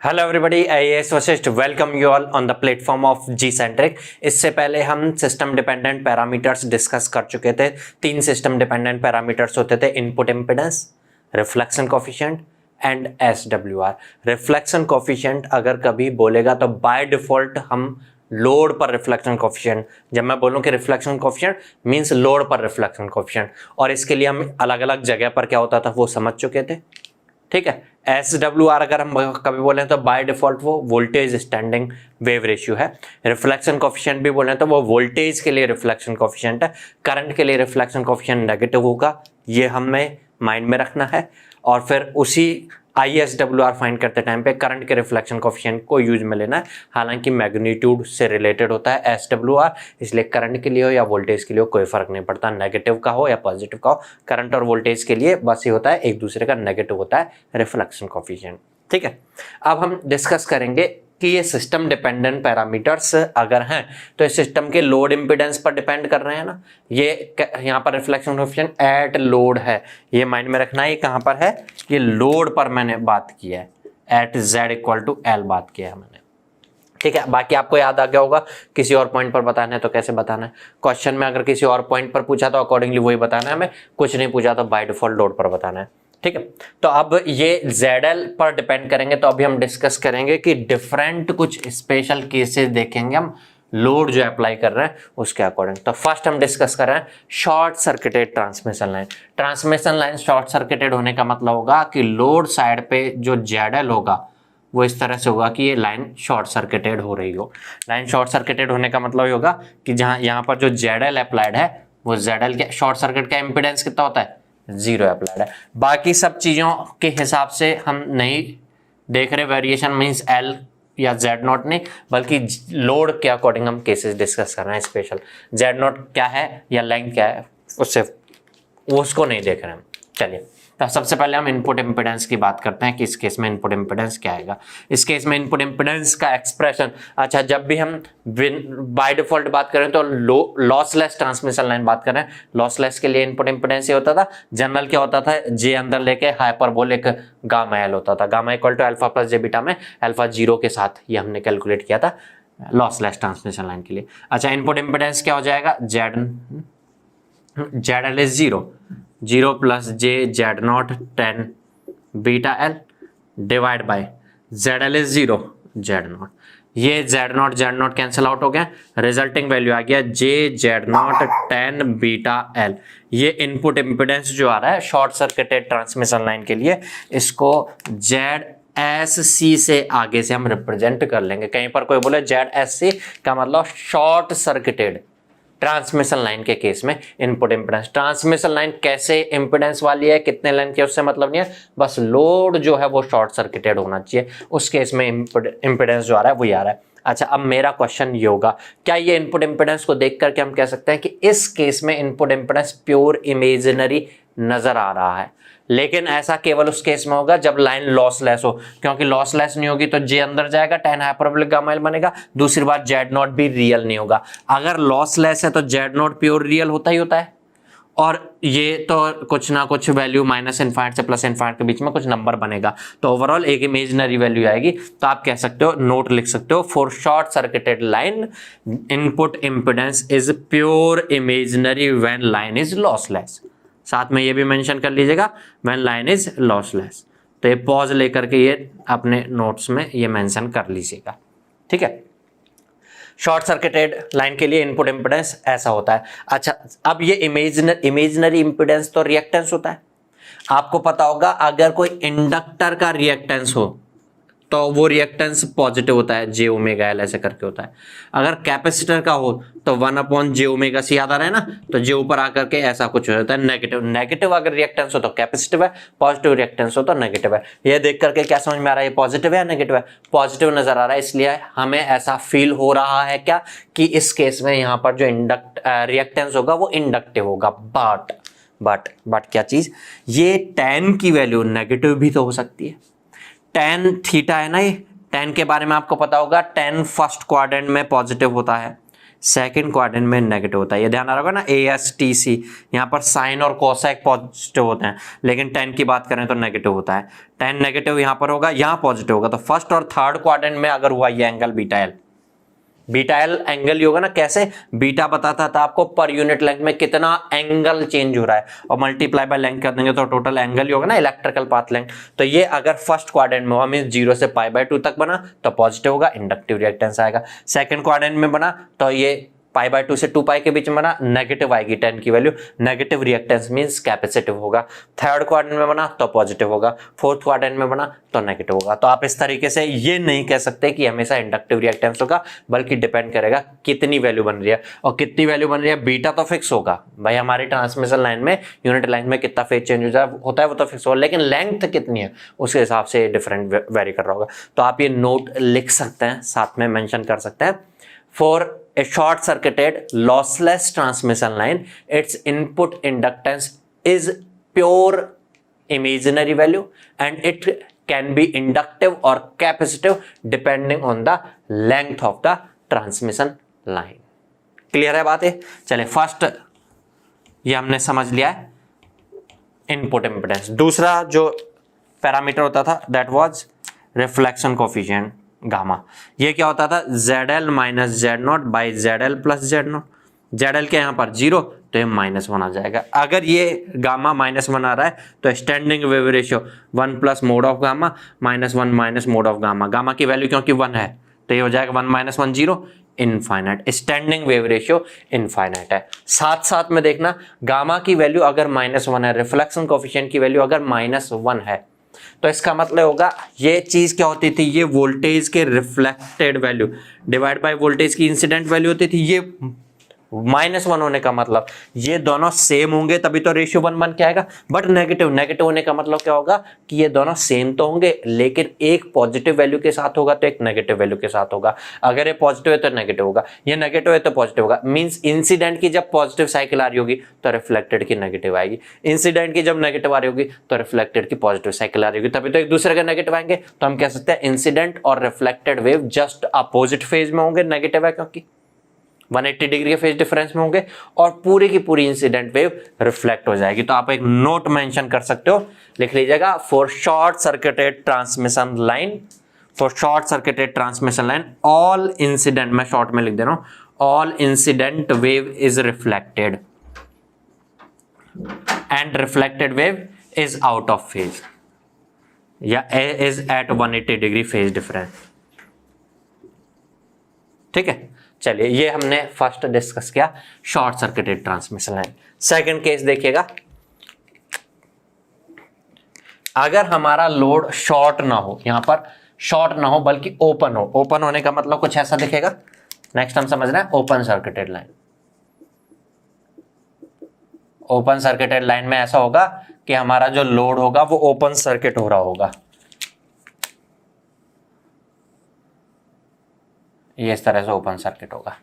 Hello everybody, IAS Vashishtha welcome you all on the platform of G centric. इससे पहले हम system dependent parameters discuss कर चुके थे। 3 सिस्टम डिपेंडेंट पैरामीटर्स होते थे, input impedance, reflection coefficient and SWR. Reflection coefficient अगर कभी बोलेगा तो बाय डिफॉल्ट हम लोड पर रिफ्लेक्शन कोफिशिएंट, जब मैं बोलूं कि रिफ्लेक्शन कोफिशिएंट मींस लोड पर रिफ्लेक्शन कोफिशिएंट, और इसके लिए हम अलग अलग जगह पर क्या होता था वो समझ चुके थे। ठीक है, SWR अगर हम कभी बोले तो बाय डिफॉल्ट वो वोल्टेज स्टैंडिंग वेव रेशियो है। रिफ्लेक्शन कोफिशिएंट भी बोले तो वो वोल्टेज के लिए रिफ्लेक्शन कोफिशिएंट है। करंट के लिए रिफ्लेक्शन कोफिशिएंट नेगेटिव होगा, ये हमें माइंड में रखना है। और फिर उसी ISWR फाइंड करते टाइम पे करंट के रिफ्लेक्शन कोफिशिएंट को यूज में लेना है। हालांकि मैग्नीट्यूड से रिलेटेड होता है SWR, इसलिए करंट के लिए हो या वोल्टेज के लिए हो कोई फर्क नहीं पड़ता, नेगेटिव का हो या पॉजिटिव का हो। करंट और वोल्टेज के लिए बस ये होता है एक दूसरे का नेगेटिव होता है रिफ्लेक्शन कोफिशिएंट। ठीक है, अब हम डिस्कस करेंगे कि ये सिस्टम डिपेंडेंट पैरामीटर्स अगर हैं तो इस सिस्टम के लोड इम्पीडेंस पर डिपेंड कर रहे हैं ना। ये यहाँ पर रिफ्लेक्शन कोफिशिएंट एट लोड है, ये माइंड में रखना है। ये कहाँ पर है? ये लोड पर मैंने बात की है, at Z equal to L बात किया है मैंने। ठीक है, बाकी आपको याद आ गया होगा। किसी और पॉइंट पर बताना है तो कैसे बताना है, क्वेश्चन में अगर किसी और पॉइंट पर पूछा तो अकॉर्डिंगली वही बताना है हमें, कुछ नहीं पूछा तो बाय डिफॉल्ट लोड पर बताना है। ठीक है, तो अब ये ZL पर डिपेंड करेंगे। तो अभी हम डिस्कस करेंगे कि डिफरेंट कुछ स्पेशल केसेस देखेंगे हम लोड जो अप्लाई कर रहे हैं उसके अकॉर्डिंग। तो फर्स्ट हम डिस्कस कर रहे हैं short circuited transmission line. Transmission line short circuited होने का मतलब होगा कि लोड साइड पे जो ZL होगा वो इस तरह से होगा कि ये लाइन शॉर्ट सर्किटेड हो रही हो। लाइन शॉर्ट सर्किटेड होने का मतलब ये होगा कि जहां यहाँ पर जो ZL अप्लाइड है वो ZL के शॉर्ट सर्किट का इम्पीडेंस कितना होता है? 0 अप्लाइड है। बाकी सब चीज़ों के हिसाब से हम नहीं देख रहे वेरिएशन मीन्स L या Z0 नहीं, बल्कि लोड के अकॉर्डिंग हम केसेस डिस्कस कर रहे हैं। स्पेशल Z0 क्या है या लेंथ क्या है उससे उसको नहीं देख रहे हैं। चलिए, तो सबसे पहले हम इनपुट इम्पीडेंस की बात करते हैं कि इस केस में इनपुट इम्पीडेंस क्या आएगा। इस केस में इनपुट इम्पीडेंस का एक्सप्रेशन, अच्छा जब भी हम बाय डिफॉल्ट बात करें तो लॉसलेस ट्रांसमिशन लाइन बात करें, लॉसलेस के लिए इनपुट इम्पीडेंस ये होता था। जनरल क्या होता था? J अंदर लेके हाइपरबोलिक गामा L होता था। Gamma equal to alpha plus J beta में अल्फा 0 के साथ ये हमने कैलकुलेट किया था लॉसलेस ट्रांसमिशन लाइन के लिए। अच्छा, इनपुट इम्पीडेंस क्या हो जाएगा? ZL is 0 plus J Z0 10 beta L divide bye ZL is 0 Z0। ये Z0 कैंसिल आउट हो गया, रिजल्टिंग वैल्यू आ गया J Z0 10 बीटा L। ये इनपुट इम्पीडेंस जो आ रहा है शॉर्ट सर्किटेड ट्रांसमिशन लाइन के लिए, इसको ZSC से आगे से हम रिप्रेजेंट कर लेंगे। कहीं पर कोई बोले ZSC का मतलब शॉर्ट सर्किटेड ट्रांसमिशन लाइन के केस में इनपुट इम्पीडेंस। ट्रांसमिशन लाइन कैसे इम्पीडेंस वाली है, कितने लाइन के, उससे मतलब नहीं है, बस लोड जो है वो शॉर्ट सर्किटेड होना चाहिए। उस केस में इम्पीडेंस जो आ रहा है वही आ रहा है। अच्छा, अब मेरा क्वेश्चन ये होगा, क्या ये इनपुट इम्पीडेंस को देख करके हम कह सकते हैं कि इस केस में इनपुट इम्पीडेंस प्योर इमेजिनरी नजर आ रहा है? लेकिन ऐसा केवल उस केस में होगा जब लाइन लॉसलेस हो, क्योंकि लॉसलेस नहीं होगी तो J अंदर जाएगा, 10 हाइपरबोलिक गामा L बनेगा। दूसरी बात, Z0 भी रियल नहीं होगा। अगर लॉसलेस है तो Z0 प्योर रियल होता ही होता है, और ये तो कुछ ना कुछ वैल्यू माइनस इनफाइनाइट से प्लस इनफाइनाइट के बीच में कुछ नंबर बनेगा, तो ओवरऑल एक इमेजिनरी वैल्यू आएगी। तो आप कह सकते हो, नोट लिख सकते हो, for short circuited line input impedance is pure imaginary when line is lossless. साथ में ये भी मेंशन कर लीजिएगा व्हेन लाइन इज लॉसलेस। तो ये पॉज लेकर के ये अपने नोट्स में ये मेंशन कर लीजिएगा। ठीक है, शॉर्ट सर्किटेड लाइन के लिए इनपुट इम्पीडेंस ऐसा होता है। अच्छा, अब ये इमेजिनरी इम्पीडेंस तो रिएक्टेंस होता है। आपको पता होगा अगर कोई इंडक्टर का रिएक्टेंस हो तो वो रिएक्टेंस पॉजिटिव होता है, J ओमेगा L ऐसे करके होता है। अगर कैपेसिटर का हो तो 1/J ओमेगा C याद आ रहा है ना, तो J ऊपर आकर के ऐसा कुछ हो जाता है नेगेटिव। नेगेटिव अगर रिएक्टेंस हो तो कैपेसिटिव है, पॉजिटिव रिएक्टेंस हो तो नेगेटिव है। ये देख करके क्या समझ में आ रहा है, ये पॉजिटिव है या नेगेटिव है? पॉजिटिव नजर आ रहा है, इसलिए हमें ऐसा फील हो रहा है क्या कि इस केस में यहाँ पर जो रिएक्टेंस होगा वो इंडक्टिव होगा। बट क्या चीज, ये tan की वैल्यू नेगेटिव भी तो हो सकती है। tan थीटा है ना, ये tan के बारे में आपको पता होगा, tan फर्स्ट क्वाड्रेंट में पॉजिटिव होता है, सेकंड क्वाड्रेंट में नेगेटिव होता है। ये ध्यान रखो ना, ASTC यहाँ पर साइन और कोसेक पॉजिटिव होते हैं, लेकिन tan की बात करें तो नेगेटिव होता है। tan नेगेटिव यहाँ पर होगा, यहाँ पॉजिटिव होगा। तो फर्स्ट और थर्ड क्वाड्रेंट में अगर हुआ ये एंगल बीटा एल एंगल ही होगा ना। कैसे? बीटा बताता था आपको पर यूनिट लेंथ में कितना एंगल चेंज हो रहा है, और मल्टीप्लाई बाय लेंथ कर देंगे तो टोटल एंगल ही होगा ना, इलेक्ट्रिकल पाथ लेंथ। तो ये अगर फर्स्ट क्वाड्रेंट में हुआ मींस 0 से π/2 तक बना तो पॉजिटिव होगा, इंडक्टिव रिएक्टेंस आएगा। सेकंड क्वाड्रेंट में बना तो ये π/2 से 2π के बीच में बना, नेगेटिव आएगी tan की value, negative reactance means capacitive होगा। थर्ड क्वाड्रेंट में बना तो पॉजिटिव होगा, फोर्थ क्वाड्रेंट में बना तो नेगेटिव होगा। तो आप इस तरीके से ये नहीं कह सकते कि हमेशा इंडक्टिव रिएक्टेंस होगा, बल्कि डिपेंड करेगा कितनी वैल्यू बन रही है। और कितनी वैल्यू बन रही है, बीटा तो फिक्स होगा भाई, हमारी ट्रांसमिशन लाइन में यूनिट लेंथ में कितना फेज चेंज होता है वो तो फिक्स होगा, लेकिन लेंथ कितनी है उसके हिसाब से डिफरेंट वेरी कर रहा होगा। तो आप ये नोट लिख सकते हैं, साथ में मेंशन कर सकते हैं। For a short circuited lossless transmission line, its input inductance is pure imaginary value and it can be inductive or capacitive depending on the length of the transmission line. Clear है बात है? चले, first ये हमने समझ लिया है input impedance. दूसरा जो पैरामीटर होता था that was reflection coefficient gamma. ये क्या होता था, ZL minus Z0 by ZL plus Z0। ZL के यहाँ पर 0 तो ये -1 आ जाएगा। अगर ये गामा -1 आ रहा है तो standing wave ratio 1 plus mod of gamma -1 minus mod of gamma. Gamma की वैल्यू क्योंकि 1 है तो ये हो जाएगा 1 - 1 0, infinite. Standing wave ratio infinite है। साथ साथ में देखना, गामा की वैल्यू अगर -1 है, रिफ्लेक्शन कोफिशिएंट की वैल्यू अगर -1 है, तो इसका मतलब होगा ये चीज क्या होती थी, ये वोल्टेज के reflected value divide by voltage की इंसिडेंट वैल्यू होती थी। ये -1 होने का मतलब ये दोनों सेम होंगे तभी तो रेशियो 1 के आएगा। बट नेगेटिव होने का मतलब क्या होगा कि ये दोनों सेम तो होंगे, लेकिन एक पॉजिटिव वैल्यू के साथ होगा तो एक नेगेटिव वैल्यू के साथ होगा। अगर ये पॉजिटिव है तो नेगेटिव होगा, ये नेगेटिव है तो पॉजिटिव होगा। मींस इंसिडेंट की जब पॉजिटिव साइकिल आ रही होगी तो रिफ्लेक्टेड की नेगेटिव आएगी, इंसिडेंट की जब नेगेटिव आ रही होगी तो रिफ्लेक्टेड की पॉजिटिव साइकिल आ रही होगी, तभी तो एक दूसरे के नेगेटिव आएंगे। तो हम कह सकते हैं इंसिडेंट और reflected wave just opposite phase में होंगे, नेगेटिव है क्योंकि 180 डिग्री के फेज डिफरेंस में होंगे, और पूरी की पूरी इंसिडेंट वेव रिफ्लेक्ट हो जाएगी। तो आप एक नोट मेंशन कर सकते हो, लिख लीजिएगा, for short circuited transmission line all incident, मैं शॉर्ट में लिख दे रहा हूं, all incident wave is reflected and reflected wave is out of phase या is at 180 degree phase difference. ठीक है, चलिए ये हमने फर्स्ट डिस्कस किया short circuited transmission line. Second case देखिएगा, अगर हमारा लोड शॉर्ट ना हो, यहां पर शॉर्ट ना हो बल्कि ओपन हो। ओपन होने का मतलब कुछ ऐसा दिखेगा। नेक्स्ट हम समझ रहे हैं open circuited line. Open circuited line में ऐसा होगा कि हमारा जो लोड होगा वो ओपन सर्किट हो रहा होगा, ये इस तरह से ओपन सर्किट होगा।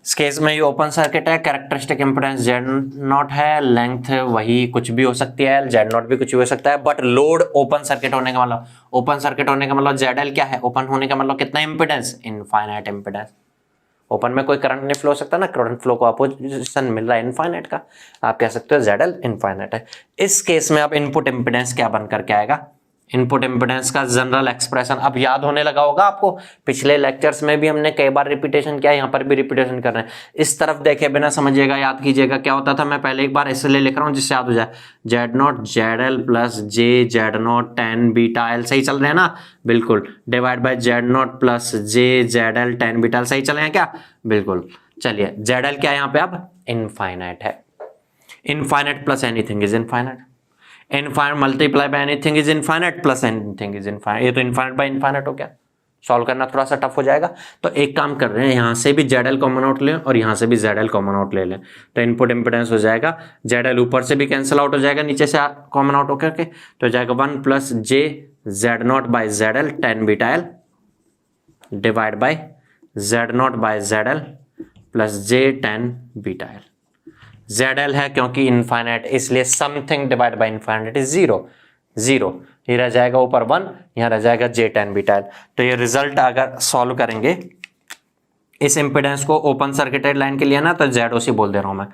इस केस में ये ओपन सर्किट है, कैरेक्टरिस्टिक इंपेडेंस Z0 है, लेंथ वही कुछ भी हो सकती है, Z0 भी कुछ भी हो सकता है, बट लोड ओपन सर्किट होने का मतलब, ओपन सर्किट होने का मतलब ZL क्या है, ओपन होने का मतलब कितना इंपेडेंस, इनफाइनाइट इंपेडेंस। ओपन में कोई करंट नहीं फ्लो हो सकता ना, करंट फ्लो को अपोजिशन मिल रहा है इनफाइनाइट का, आप कह सकते हो ZL इनफाइनाइट है। इस केस में अब इनपुट इंपेडेंस क्या बन करके आएगा, इनपुट इंपेडेंस का जनरल एक्सप्रेशन अब याद होने लगा होगा आपको। पिछले लेक्चर्स में भी हमने कई बार रिपीटेशन किया, यहाँ पर भी रिपीटेशन कर रहे हैं। इस तरफ देखे बिना समझिएगा, याद कीजिएगा क्या होता था। मैं पहले एक बार इसलिए लिख रहा हूँ जिससे याद हो जाए, Z0 ZL plus J Z0 tan beta L, सही चल रहे हैं ना, बिल्कुल, divide by Z0 plus J ZL tan beta L, सही चल रहे हैं क्या, बिल्कुल। चलिए ZL क्या यहाँ पे अब इनफाइनाइट है, infinite plus anything is infinite, infinite multiply by anything is infinite plus anything is infinite. ये तो इनफाइनाइट बाय इनफाइनाइट हो गया, सॉल्व करना थोड़ा सा टफ हो जाएगा। तो एक काम कर रहे हैं, यहाँ से भी ZL कॉमन आउट लें और यहाँ से भी ZL कॉमन आउट ले लें, तो इनपुट इंपेडेंस हो जाएगा ZL ऊपर से भी कैंसिल आउट हो जाएगा, नीचे से कॉमन आउट होकर के तो हो जाएगा 1 plus J Z0 by ZL tan beta L divide by Z0 by ZL plus J tan beta L। ZL है क्योंकि इनफाइनाइट, इसलिए something divide by infinite is 0, ये रह जाएगा ऊपर 1, यहाँ रह जाएगा J tan बीटा L। तो ये रिजल्ट अगर सॉल्व करेंगे इस इम्पिडेंस को ओपन सर्किटेड लाइन के लिए ना तो ZOC बोल दे रहा हूं मैं,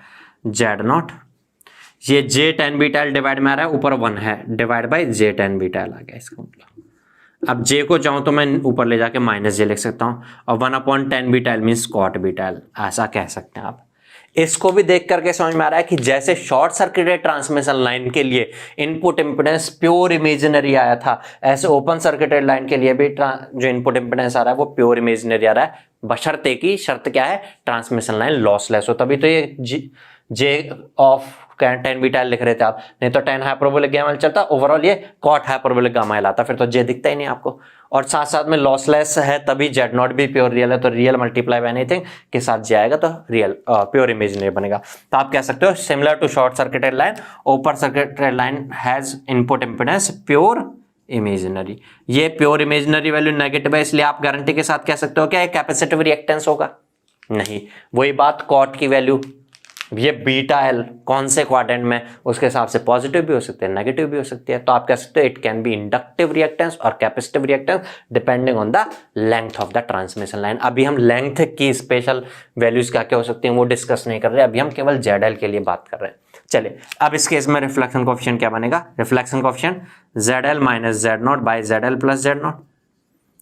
Z0, ये J10 बीटा L डिवाइड में आ रहा है, ऊपर 1 है, divide by J10 beta L आ गया इसका मतलब। अब J को चाहूं तो मैं ऊपर ले जाके -J लिख सकता हूं, और 1/10 beta L means cot beta L, ऐसा कह सकते हैं आप। इसको भी देख करके समझ में आ रहा है कि जैसे शॉर्ट सर्किटेड ट्रांसमिशन लाइन के लिए इनपुट इंपेडेंस प्योर इमेजिनरी आया था, ऐसे ओपन सर्किटेड लाइन के लिए भी जो इनपुट इंपेडेंस आ रहा है वो प्योर इमेजिनरी आ रहा है, बशर्ते की शर्त क्या है, ट्रांसमिशन लाइन लॉसलेस हो। तभी तो ये J ऑफ 10 बीटा लिख रहे थे आप, नहीं तो 10 हाइपरबोलिक गामा एल चलता, ओवरऑल ये कॉट हाइपरबोलिक गामा एल आता, फिर तो J दिखता ही नहीं आपको। और साथ साथ में लॉसलेस है तभी Z0 भी प्योर रियल है, तो रियल मल्टीप्लाई बाय एनीथिंग के साथ J आएगा तो रियल प्योर इमेजिनरी बनेगा। तो आप कह सकते हो similar to short circuited line, open circuited line has input impedance pure imaginary. ये प्योर इमेजिनरी वैल्यू नेगेटिव है, इसलिए आप गारंटी के साथ कह सकते हो क्या कैपेसिटिव रिएक्टेंस होगा? नहीं, वही बात कॉट की वैल्यू, ये बीटा एल कौन से क्वाड्रेंट में, उसके हिसाब से पॉजिटिव भी हो सकते हैं, नेगेटिव भी हो सकती है। तो आप कह सकते हो it can be inductive reactance और capacitive reactance depending on the length of the transmission line. अभी हम लेंथ की स्पेशल वैल्यूज क्या क्या हो सकती हैं वो डिस्कस नहीं कर रहे, अभी हम केवल ZL के लिए बात कर रहे हैं। चलिए अब इस केस में रिफ्लेक्शन कोएफिशिएंट क्या बनेगा? Reflection coefficient ZL minus Z0 by ZL plus Z0।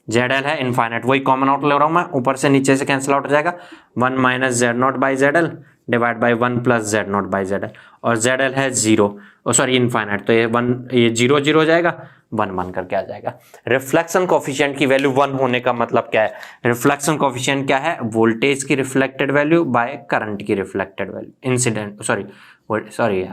ZL है इनफाइनाइट, वही कॉमन आउट ले रहा हूं मैं, ऊपर से नीचे से कैंसिल आउट हो जाएगा, 1 minus Z0 by ZL divide by 1 plus Z0 by ZL, और ZL है 0, सॉरी इनफाइनाइट, तो ये 0 0 हो जाएगा, 1 1 करके आ जाएगा। रिफ्लेक्शन कोएफिशिएंट की वैल्यू 1 होने का मतलब क्या है? रिफ्लेक्शन कोएफिशिएंट क्या है? वोल्टेज की रिफ्लेक्टेड वैल्यू बाय करंट की reflected value, incident sorry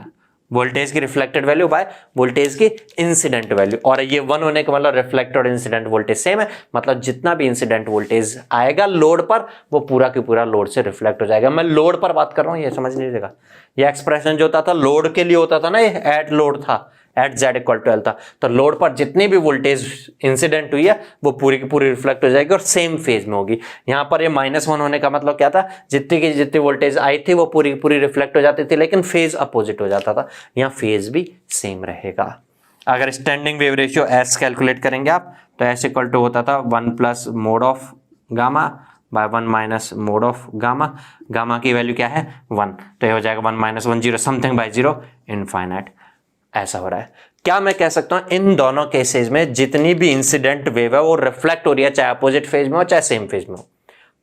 voltage की रिफ्लेक्टेड वैल्यू बाय वोल्टेज की इंसिडेंट वैल्यू। और ये 1 होने का मतलब रिफ्लेक्टेड और इंसिडेंट वोल्टेज सेम है, मतलब जितना भी इंसिडेंट वोल्टेज आएगा लोड पर वो पूरा की पूरा लोड से रिफ्लेक्ट हो जाएगा। मैं लोड पर बात कर रहा हूं, ये समझ लीजिएगा। ये एक्सप्रेशन जो होता था लोड के लिए होता था ना, ये एट लोड था, at Z equal to L था, तो लोड पर जितनी भी वोल्टेज इंसिडेंट हुई है वो पूरी की पूरी रिफ्लेक्ट हो जाएगी और सेम फेज में होगी। यहाँ पर ये -1 होने का मतलब क्या था? जितनी की जितनी वोल्टेज आई थी वो पूरी की पूरी रिफ्लेक्ट हो जाती थी, लेकिन फेज अपोजिट हो जाता था। यहाँ फेज भी सेम रहेगा। अगर standing wave ratio S calculate करेंगे आप, तो S इक्वल टू होता था 1 plus mod of gamma by 1 minus mod of gamma. Gamma की वैल्यू क्या है? 1, तो ये हो जाएगा 1 माइनस 1 0 समथिंग बाय 0 इनफाइनाइट। ऐसा हो रहा है। क्या मैं कह सकता हूं इन दोनों केसेस में जितनी भी इंसिडेंट वेव है वो रिफ्लेक्ट हो रही है, चाहे अपोजिट फेज में हो चाहे सेम फेज में हो,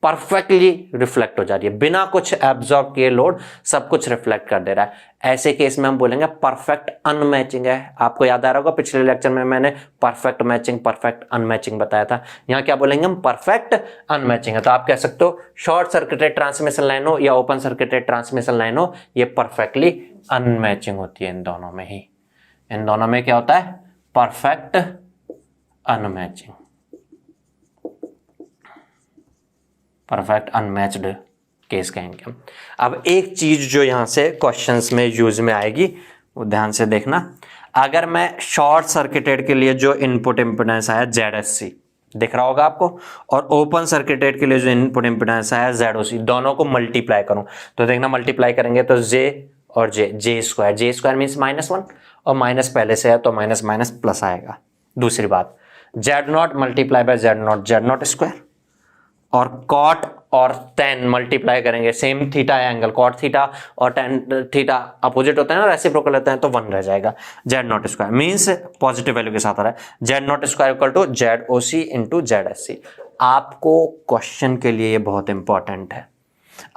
परफेक्टली रिफ्लेक्ट हो जा रही है, बिना कुछ एब्जॉर्ब किए लोड सब कुछ रिफ्लेक्ट कर दे रहा है। ऐसे केस में हम बोलेंगे परफेक्ट अनमैचिंग है। आपको याद आ रहा होगा पिछले लेक्चर में मैंने परफेक्ट मैचिंग, परफेक्ट अनमैचिंग बताया था। यहां क्या बोलेंगे हम? परफेक्ट अनमैचिंग है। तो आप कह सकते हो शॉर्ट सर्किटेड ट्रांसमिशन लाइन हो या ओपन सर्किटेड ट्रांसमिशन लाइन हो, ये परफेक्टली अनमैचिंग होती है। इन दोनों में ही, इन दोनों में क्या होता है? Perfect unmatching, perfect unmatched case कहेंगे हम। अब एक चीज जो यहां से क्वेश्चंस में यूज में आएगी वो ध्यान से देखना। अगर मैं शॉर्ट सर्किटेड के लिए जो इनपुट इंपेडेंस आया ZSC दिख रहा होगा आपको, और ओपन सर्किटेड के लिए जो इनपुट इंपेडेंस आया ZOC, दोनों को मल्टीप्लाई करूं तो देखना मल्टीप्लाई करेंगे तो J और J स्क्वायर मीन्स -1, और माइनस पहले से है तो माइनस माइनस प्लस आएगा। दूसरी बात Z0 multiply by Z0 square, और कॉट और tan मल्टीप्लाई करेंगे, सेम थीटा है एंगल, कॉट थीटा और tan थीटा अपोजिट होता है ना, रेसिप्रोकल होता है, तो 1 रह जाएगा। Z0 square means positive value के साथ आ रहा है, Z0 square equal to ZOC into ZSC। आपको क्वेश्चन के लिए ये बहुत इंपॉर्टेंट है।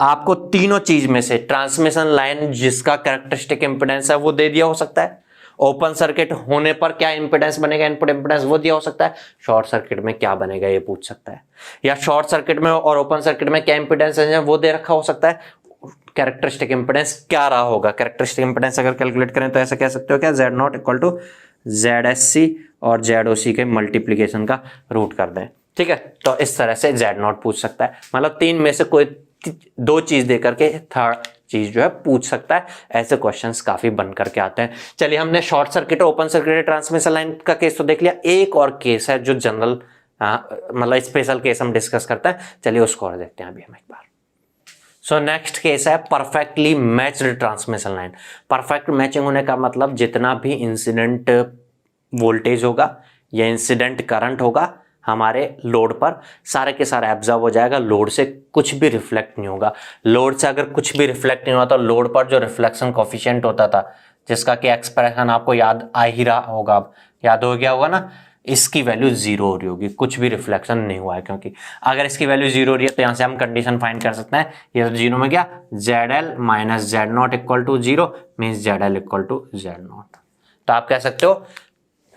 आपको तीनों चीज में से ट्रांसमिशन लाइन जिसका कैरेक्टरिस्टिक इंपेडेंस है वो दे दिया हो सकता है, ओपन सर्किट होने पर क्या इंपेडेंस बनेगा, इनपुट इंपेडेंस वो दिया हो सकता है, शॉर्ट सर्किट में क्या बनेगा ये पूछ सकता है, या शॉर्ट सर्किट में और ओपन सर्किट में क्या इंपेडेंस है वो दे रखा हो सकता है, कैरेक्टरिस्टिक इंपेडेंस क्या रहा होगा। कैरेक्टरिस्टिक इंपेडेंस अगर कैलकुलेट करें तो ऐसा कह सकते हो क्या, Z0 इक्वल टू ZSC और ZOC के मल्टीप्लीकेशन का रूट कर दें। ठीक है, तो इस तरह से Z0 पूछ सकता है, मतलब 3 में से कोई 2 चीज देकर के थर्ड चीज जो है पूछ सकता है। ऐसे क्वेश्चंस काफी बन करके आते हैं। चलिए हमने शॉर्ट सर्किट और ओपन सर्किट ट्रांसमिशन लाइन का केस तो देख लिया, एक और केस है जो जनरल मतलब स्पेशल केस हम डिस्कस करते हैं। चलिए उसको और देखते हैं अभी हम एक बार। सो नेक्स्ट केस है perfectly matched transmission line. Perfect matching होने का मतलब जितना भी इंसिडेंट वोल्टेज होगा या इंसिडेंट करंट होगा हमारे लोड पर सारे के सारे एब्जॉर्ब हो जाएगा, लोड से कुछ भी रिफ्लेक्ट नहीं होगा। लोड से अगर कुछ भी रिफ्लेक्ट नहीं हुआ तो लोड पर जो रिफ्लेक्शन कोफिशिएंट होता था, जिसका कि एक्सप्रेशन आपको याद आ ही रहा होगा, अब याद हो गया होगा ना, इसकी वैल्यू जीरो हो रही होगी, कुछ भी रिफ्लेक्शन नहीं हुआ है। क्योंकि अगर इसकी वैल्यू जीरो हो रही है तो यहाँ से हम कंडीशन फाइंड कर सकते हैं, ये तो जीरो में क्या, Z L minus Z not equal to zero, means Z L equal to Z not. तो आप कह सकते हो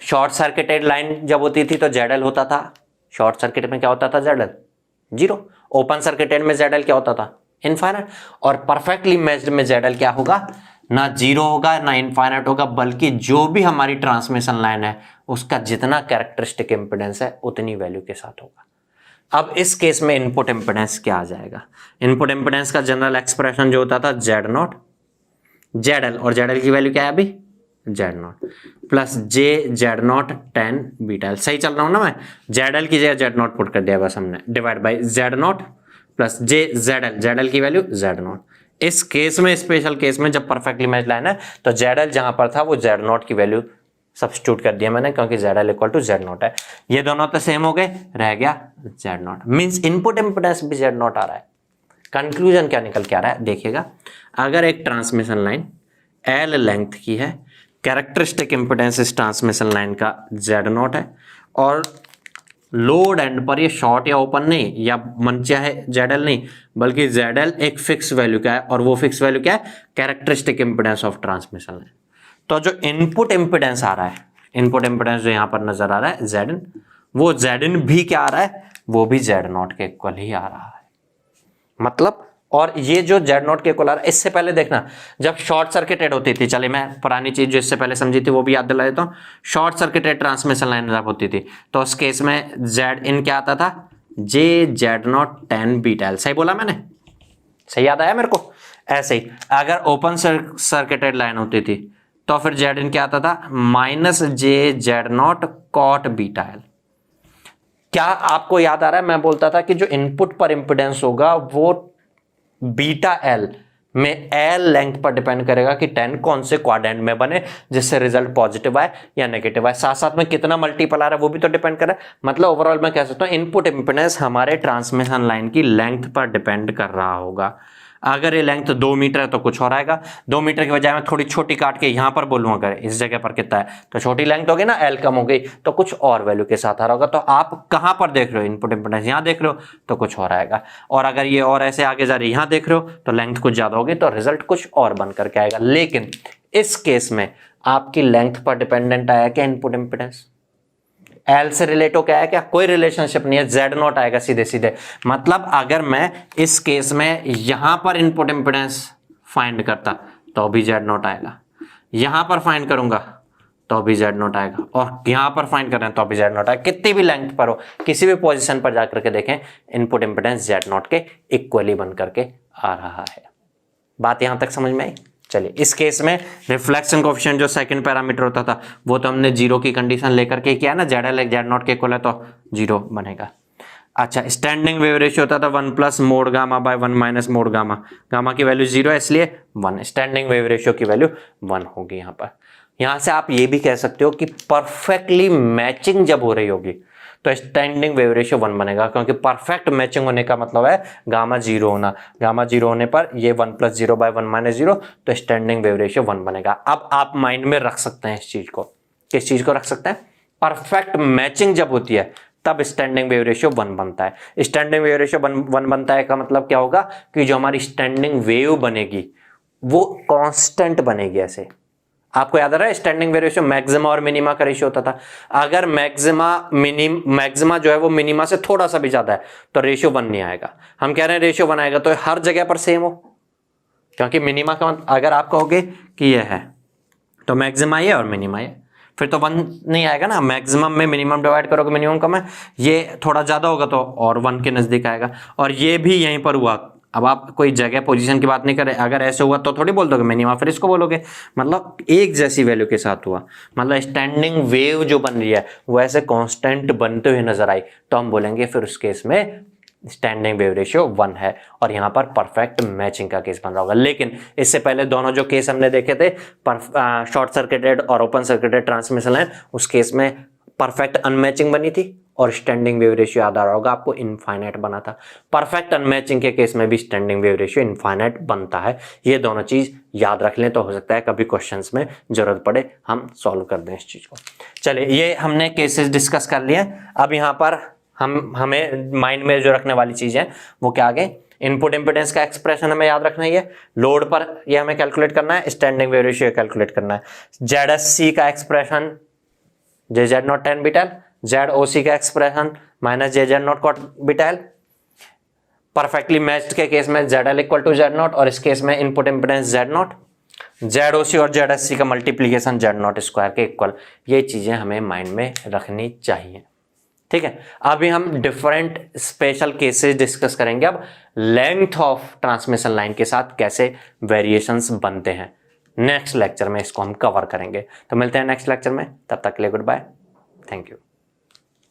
शॉर्ट सर्किटेड लाइन जब होती थी तो जेड एल होता था, शॉर्ट सर्किट में क्या होता था, Z L zero. Open circuited में जेड एल क्या होता था, इनफाइनाइट। और परफेक्टली मैच्ड में जेड एल क्या होगा, ना जीरो होगा ना इनफाइनाइट होगा, बल्कि जो भी हमारी ट्रांसमिशन लाइन है उसका जितना कैरेक्टरिस्टिक इंपेडेंस है उतनी वैल्यू के साथ होगा। अब इस केस में इनपुट इंपेडेंस क्या आ जाएगा, इनपुट इंपेडेंस का जनरल एक्सप्रेशन जो होता था जेड नॉट जेड एल, और जेड एल की वैल्यू क्या है अभी, Z not plus J Z naught tan beta L. सही चल रहा हूं ना मैं, जेड एल की जगह जेड नॉट पुट कर दिया बस हमने, divide by Z not plus J Z L की वैल्यू जेड नॉट। इस केस में, स्पेशल केस में जब परफेक्टली मैच लाइन है तो जेड एल जहां पर था वो जेड नॉट की वैल्यू सब्स्टिट्यूट कर दिया मैंने, क्योंकि Z L equal to Z not है। ये दोनों तो सेम हो गए, रह गया Z not, means input impedance भी जेड नॉट आ रहा है। कंक्लूजन क्या निकल के आ रहा है देखिएगा, अगर एक ट्रांसमिशन लाइन एल लेंथ की है, कैरेक्टरिस्टिक इंपेडेंस इस ट्रांसमिशन लाइन का जेड नॉट है, और लोड एंड पर ये शॉर्ट या ओपन नहीं या मनचा है जेड एल नहीं, बल्कि जेड एल एक फिक्स वैल्यू का है, और वो फिक्स वैल्यू क्या है, characteristic impedance of transmission line. तो जो इनपुट इंपेडेंस आ रहा है, इनपुट इंपेडेंस जो यहां पर नजर आ रहा है जेड इन, वो जेड इन भी क्या आ रहा है, वो भी जेड नॉट के इक्वल ही आ रहा है। मतलब, और ये जो जेड नॉट के इक्वल आ रहा है, इससे पहले देखना जब शॉर्ट सर्किटेड होती थी, चलिए मैं पुरानी चीज जो इससे पहले समझी थी वो भी याद दिला देता हूँ। शॉर्ट सर्किटेड ट्रांसमिशन लाइन जब होती थी तो उस केस में जेड इन क्या आता था, J Z naught tan beta L. सही बोला मैंने, सही याद आया मेरे को। ऐसे ही अगर ओपन सर्किटेड लाइन होती थी तो फिर जेड इन क्या आता था, minus J Z not caught beta L. क्या आपको याद आ रहा है, मैं बोलता था कि जो इनपुट पर इंपेडेंस होगा वो बीटा एल में एल लेंथ पर डिपेंड करेगा कि 10 कौन से क्वाड्रेंट में बने जिससे रिजल्ट पॉजिटिव आए या नेगेटिव आए, साथ साथ में कितना मल्टीपल आ रहा है वो भी तो डिपेंड करे। मतलब ओवरऑल मैं कह सकता हूं इनपुट इंपेडेंस हमारे ट्रांसमिशन लाइन की लेंथ पर डिपेंड कर रहा होगा। अगर ये लेंथ 2 मीटर है तो कुछ और आएगा, 2 मीटर की बजाय मैं थोड़ी छोटी काट के यहां पर बोलूं अगर इस जगह पर कितना है तो छोटी लेंथ होगी ना, एल कम हो गई तो कुछ और वैल्यू के साथ आ रहा होगा। तो आप कहां पर देख रहे हो, इनपुट इंपेडेंस यहां देख रहे हो तो कुछ और आएगा, और अगर ये और ऐसे आगे जा रही यहां देख रहे हो तो लेंथ कुछ ज्यादा होगी तो रिजल्ट कुछ और बन करके आएगा। लेकिन इस केस में आपकी लेंथ पर डिपेंडेंट आया क्या इनपुट इंपेडेंस, एल से रिलेट हो क्या है, क्या कोई रिलेशनशिप नहीं है, जेड नॉट आएगा सीधे सीधे। मतलब अगर मैं इस केस में यहां पर इनपुट इंपेडेंस फाइंड करता तो भी जेड नॉट आएगा, यहां पर फाइंड करूंगा तो भी जेड नॉट आएगा, और यहां पर फाइंड कर रहे हैं तो भी जेड नॉट आएगा। कितनी भी लेंथ पर हो, किसी भी पोजीशन पर जाकर के देखें, इनपुट इंपेडेंस जेड नॉट के इक्वली बन करके आ रहा है। बात यहां तक समझ में आई। चलिए इस केस में रिफ्लेक्शन कोएफिशिएंट जो सेकंड पैरामीटर होता था वो तो हमने जीरो की कंडीशन लेकर के किया ना, जेड एल जेड नॉट के इक्वल है तो जीरो बनेगा। अच्छा, स्टैंडिंग वेव रेशियो होता था 1 plus mod gamma by 1 minus mod gamma, gamma की वैल्यू 0 है इसलिए 1, स्टैंडिंग वेव रेशियो की वैल्यू 1 होगी। यहाँ पर, यहाँ से आप ये भी कह सकते हो कि परफेक्टली मैचिंग जब हो रही होगी तो स्टैंडिंग वेव रेशियो 1 बनेगा, क्योंकि परफेक्ट मैचिंग होने का मतलब है गामा 0 होना, गामा 0 होने पर ये 1 प्लस 0 बाय 1 माइनस 0 तो स्टैंडिंग वेव रेशियो 1 बनेगा। अब आप माइंड में रख सकते हैं इस चीज को, किस चीज को रख सकते हैं, परफेक्ट मैचिंग जब होती है तब स्टैंडिंग वेव रेशियो 1 बनता है। स्टैंडिंग वेव रेशियो 1 बनता है का मतलब क्या होगा कि जो हमारी स्टैंडिंग वेव बनेगी वो कांस्टेंट बनेगी। ऐसे आपको याद आ रहा है स्टैंडिंग वेव रेशियो मैक्सिमा और मिनिमा का रेशियो होता था, अगर मैक्सिमा जो है वो मिनिमा से थोड़ा सा भी ज्यादा है तो रेशियो 1 नहीं आएगा। हम कह रहे हैं रेशियो 1 आएगा तो हर जगह पर सेम हो, क्योंकि मिनिमा का अगर आप कहोगे कि ये है तो मैक्सिमा ये और मिनिमा ये, फिर तो 1 नहीं आएगा ना। मैक्सिमम में मिनिमम डिवाइड करोगे मिनिमम कम है, ये थोड़ा ज्यादा होगा तो और 1 के नजदीक आएगा, और ये भी यहीं पर हुआ। अब आप कोई जगह पोजीशन की बात नहीं कर रहे, अगर ऐसे हुआ तो थोड़ी बोल दोगे मिनिमा फिर इसको बोलोगे, मतलब एक जैसी वैल्यू के साथ हुआ, मतलब स्टैंडिंग वेव जो बन रही है वो ऐसे कांस्टेंट बनते हुए नजर आई तो हम बोलेंगे फिर उस केस में स्टैंडिंग वेव रेशियो 1 है, और यहाँ पर परफेक्ट मैचिंग का केस बन रहा होगा। लेकिन इससे पहले दोनों जो केस हमने देखे थे शॉर्ट सर्किटेड और ओपन सर्किटेड ट्रांसमिशन लाइन, उस केस में परफेक्ट अनमैचिंग बनी थी और स्टैंडिंग वेव रेशियो याद आ रहा होगा आपको, इनफाइनाइट बना था। परफेक्ट अनमैचिंग के केस में भी स्टैंडिंग वेव रेशियो इनफाइनाइट बनता है। ये दोनों चीज याद रख लें तो हो सकता है कभी क्वेश्चंस में जरूरत पड़े हम सॉल्व कर दें इस चीज को। चलिए ये हमने केसेस डिस्कस कर लिए। अब यहाँ पर हमें माइंड में जो रखने वाली चीज है वो क्या आगे, इनपुट इंपेडेंस का एक्सप्रेशन हमें याद रखना है, लोड पर ये हमें कैलकुलेट करना है, स्टैंडिंग वेव रेशियो कैलकुलेट करना है, ZSC का expression JZ not tan beta, ZOC का expression minus JZ not cot beta, perfectly matched के केस में ZL equal to Z not और इस केस में input impedance Z not, ZOC और ZSC का मल्टीप्लीकेशन Z नॉट स्क्वायर के equal. ये चीजें हमें माइंड में रखनी चाहिए, ठीक है। अभी हम डिफरेंट स्पेशल केसेस डिस्कस करेंगे। अब लेंथ ऑफ ट्रांसमिशन लाइन के साथ कैसे वेरिएशंस बनते हैं, नेक्स्ट लेक्चर में इसको हम कवर करेंगे। तो मिलते हैं नेक्स्ट लेक्चर में, तब तक के लिए गुड बाय, थैंक यू।